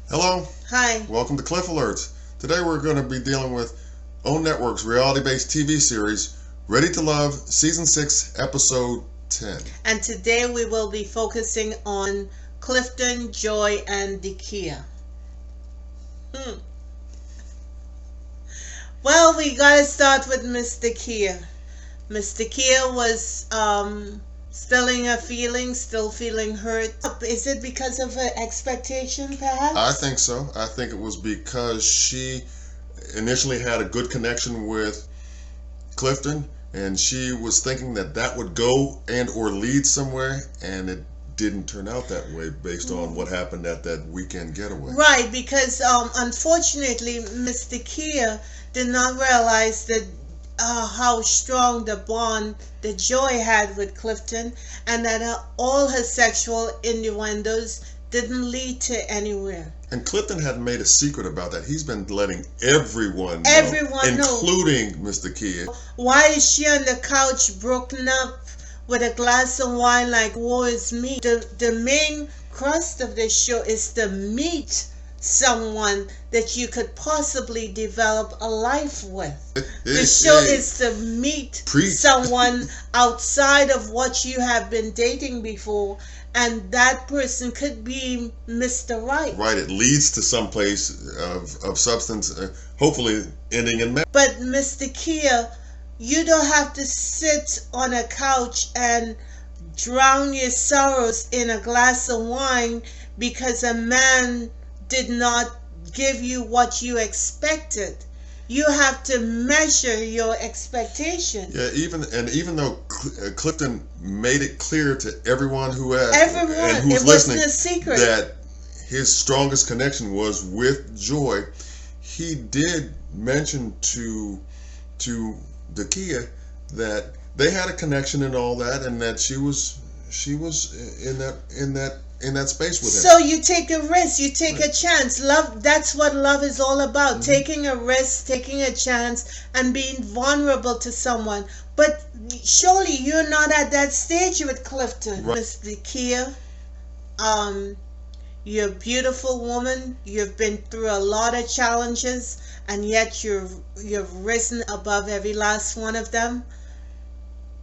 Hello, Hi. welcome to Cliff Alerts. Today we're going to be dealing with OWN Network's reality-based TV series, Ready to Love, Season 6, Episode 10. And today we will be focusing on Clifton, Joy, and Dakiya. Well, we gotta start with Miss Dakiya. Miss Dakiya was still in her feelings, still feeling hurt. Is it because of her expectation, perhaps? I think so. I think it was because she initially had a good connection with Clifton, and she was thinking that that would go and or lead somewhere, and it didn't turn out that way based on what happened at that weekend getaway. Right, because unfortunately, Miss Dakiya did not realize that how strong the bond that Joy had with Clifton, and that all her sexual innuendos didn't lead to anywhere. And Clifton had made a secret about that. He's been letting everyone know, Everyone know. including Miss Dakiya. Why is she on the couch broken up with a glass of wine like woe is me? The main crust of the show is to meet someone that you could possibly develop a life with. The show is to meet someone outside of what you have been dating before, and that person could be Mr. Right. Right, it leads to some place of substance, hopefully ending in marriage. But Miss Dakiya, you don't have to sit on a couch and drown your sorrows in a glass of wine because a man did not give you what you expected. You have to measure your expectation. Yeah, even though Clifton made it clear to everyone who asked and who's it listening wasn't a secret that his strongest connection was with Joy, he did mention to Dakiya that they had a connection and all that, and that she was in that space with him. So you take a risk, you take a chance. Love, that's what love is all about. Taking a risk, taking a chance, and being vulnerable to someone. But surely you're not at that stage with Clifton. Right. Miss Dakiya, you're a beautiful woman. You've been through a lot of challenges, and yet you've risen above every last one of them.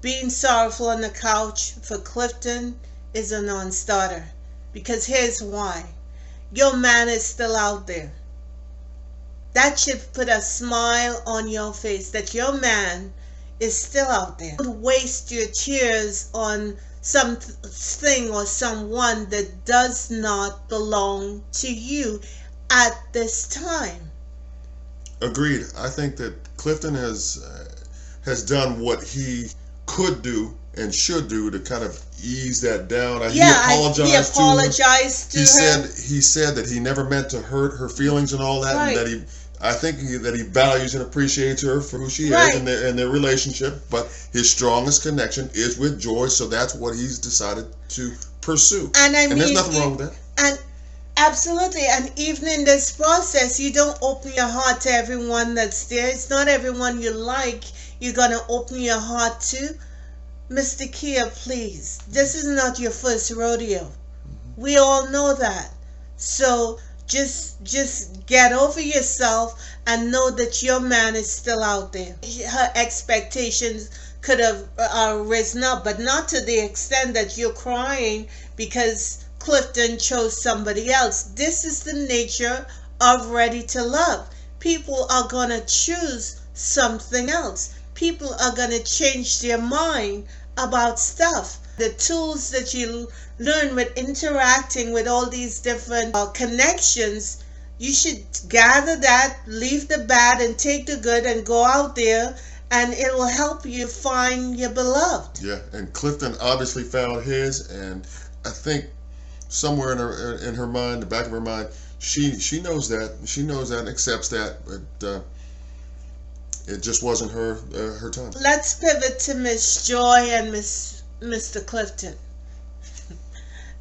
Being sorrowful on the couch for Clifton is a non-starter. Because here's why. Your man is still out there. That should put a smile on your face, that your man is still out there. Don't waste your tears on something or someone that does not belong to you at this time. Agreed. I think that Clifton has done what he could do and should do to kind of ease that down. He apologized to her. He said that he never meant to hurt her feelings and all that, Right. and that he values and appreciates her for who she Right. is in their relationship. But his strongest connection is with Joy, so that's what he's decided to pursue. And there's nothing wrong with that. And absolutely, and even in this process, you don't open your heart to everyone that's there. It's not everyone you like you're gonna open your heart to. Miss Dakiya, please, this is not your first rodeo. We all know that. So just get over yourself and know that your man is still out there. Her expectations could have risen up, but not to the extent that you're crying because Clifton chose somebody else. This is the nature of Ready to Love. People are gonna choose something else. People are gonna change their mind about stuff. The tools that you learn with interacting with all these different connections, you should gather that, leave the bad and take the good, and go out there, and it will help you find your beloved. Yeah, and Clifton obviously found his, and I think somewhere in her mind, the back of her mind, she knows that, and accepts that, but it just wasn't her time. Let's pivot to Miss Joy and Mr. Clifton.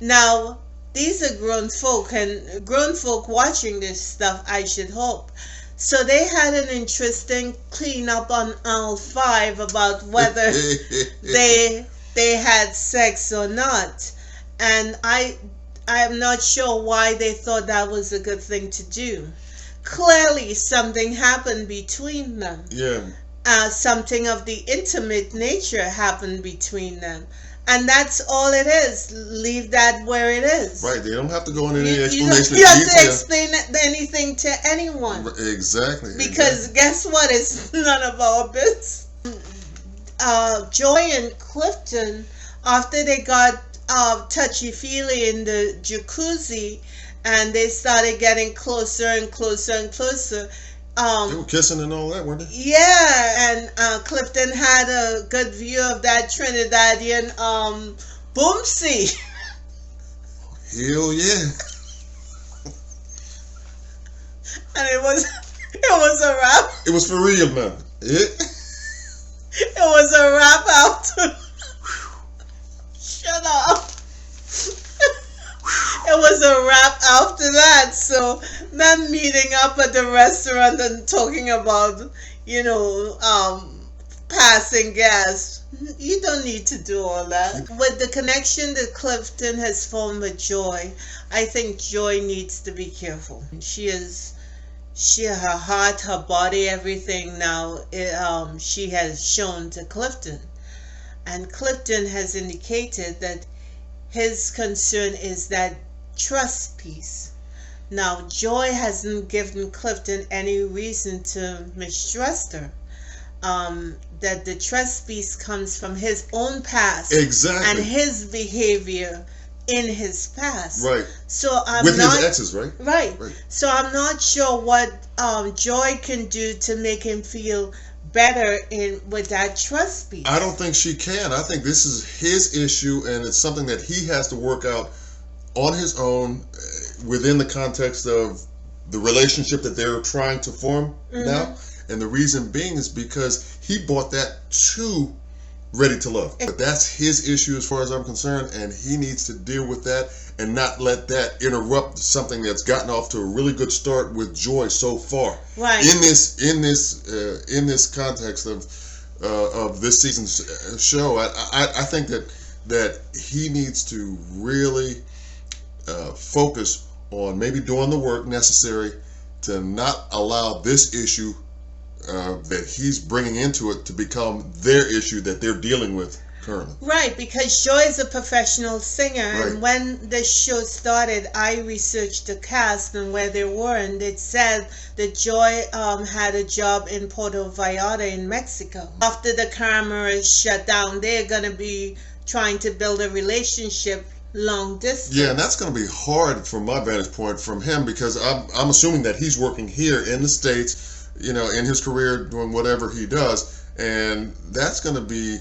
Now, these are grown folk, and grown folk watching this stuff, I should hope. So they had an interesting cleanup on aisle 5 about whether they had sex or not. And I'm not sure why they thought that was a good thing to do. Clearly, something happened between them. Yeah. Something of the intimate nature happened between them. And that's all it is. Leave that where it is. Right. They don't have to go into any You explanation. don't have to explain anything to anyone. Exactly. Because guess what? It's none of our business. Joy and Clifton, after they got touchy-feely in the jacuzzi, and they started getting closer and closer and closer. They were kissing and all that, weren't they? Yeah, and Clifton had a good view of that Trinidadian boomsy. Hell yeah. And it was a wrap. It was for real, man. It was a wrap after. Shut up. It was a wrap after that. So them meeting up at the restaurant and talking about, passing gas. You don't need to do all that. With the connection that Clifton has formed with Joy, I think Joy needs to be careful. Her heart, her body, everything now, she has shown to Clifton. And Clifton has indicated that his concern is that trust piece. Now, Joy hasn't given Clifton any reason to mistrust her. That the trust piece comes from his own past. Exactly. And his behavior in his past. Right. So I'm with not, his exes, right? Right. So I'm not sure what Joy can do to make him feel better with that trust piece. I don't think she can. I think this is his issue, and it's something that he has to work out on his own within the context of the relationship that they're trying to form now. And the reason being is because he bought that too ready to love. But that's his issue as far as I'm concerned, and he needs to deal with that and not let that interrupt something that's gotten off to a really good start with Joy so far. Right. In this context of this season's show, I think that he needs to really focus on maybe doing the work necessary to not allow this issue that he's bringing into it to become their issue that they're dealing with currently. Right, because Joy is a professional singer, and when the show started, I researched the cast and where they were, and it said that Joy had a job in Puerto Vallarta in Mexico. After the cameras shut down, they're going to be trying to build a relationship long distance. Yeah, and that's going to be hard from my vantage point from him, because I'm assuming that he's working here in the States, in his career, doing whatever he does, and that's going to be,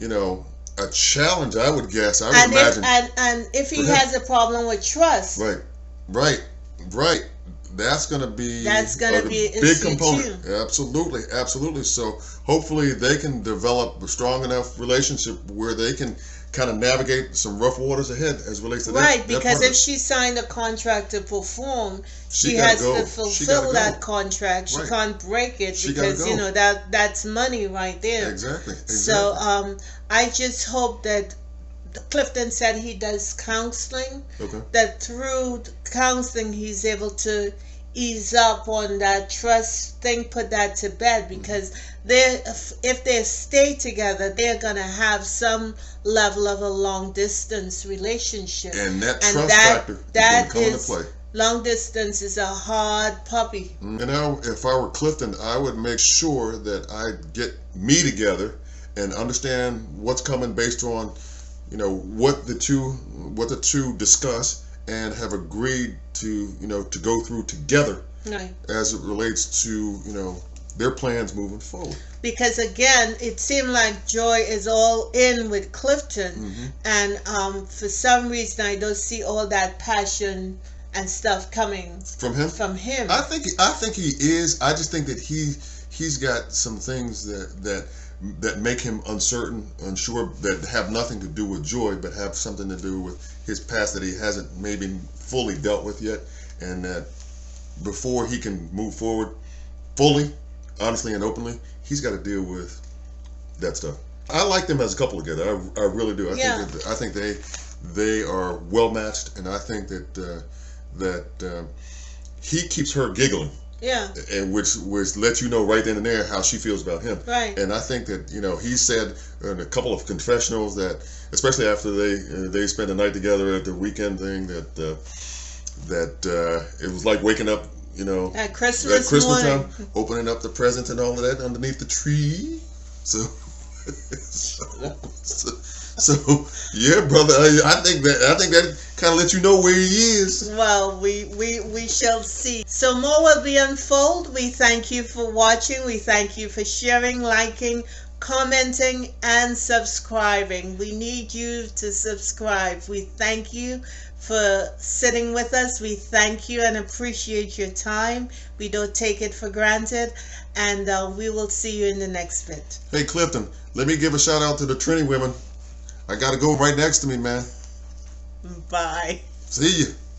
a challenge, I would guess. I would imagine. And if he has a problem with trust. Right. That's going to be a big component. Too. Absolutely. So hopefully they can develop a strong enough relationship where they can kind of navigate some rough waters ahead as relates to that. Right, because if she signed a contract to perform, she has to fulfill that contract. She can't break it because that's money right there. Exactly. So I just hope that Clifton said he does counseling. Okay. That through counseling he's able to ease up on that trust thing, put that to bed, because if they stay together, they're gonna have some level of a long distance relationship, and that trust factor is gonna come into play. Long distance is a hard puppy. If I were Clifton, I would make sure that I get me together and understand what's coming based on what the two discuss and have agreed to to go through together, as it relates to their plans moving forward. Because again, it seemed like Joy is all in with Clifton, and for some reason I don't see all that passion and stuff coming from him. I think he is. I just think that he's got some things that make him uncertain, unsure, that have nothing to do with Joy, but have something to do with his past that he hasn't maybe fully dealt with yet, and that before he can move forward fully, honestly and openly, he's got to deal with that stuff. I like them as a couple together. I really do. I think they are well matched, and I think that he keeps her giggling. Yeah. And which lets you know right then and there how she feels about him. Right. And I think that he said in a couple of confessionals that, especially after they spent the night together at the weekend thing, that it was like waking up, at Christmas morning, time, opening up the presents and all of that underneath the tree. So, so yeah, brother. I think that kind of lets you know where he is. Well, we shall see. So more will be unfold. We thank you for watching. We thank you for sharing, liking, commenting, and subscribing. We need you to subscribe. We thank you for sitting with us. We thank you and appreciate your time. We don't take it for granted. And we will see you in the next bit. Hey, Clifton, let me give a shout out to the Trini women. I got to go right next to me, man. Bye. See ya.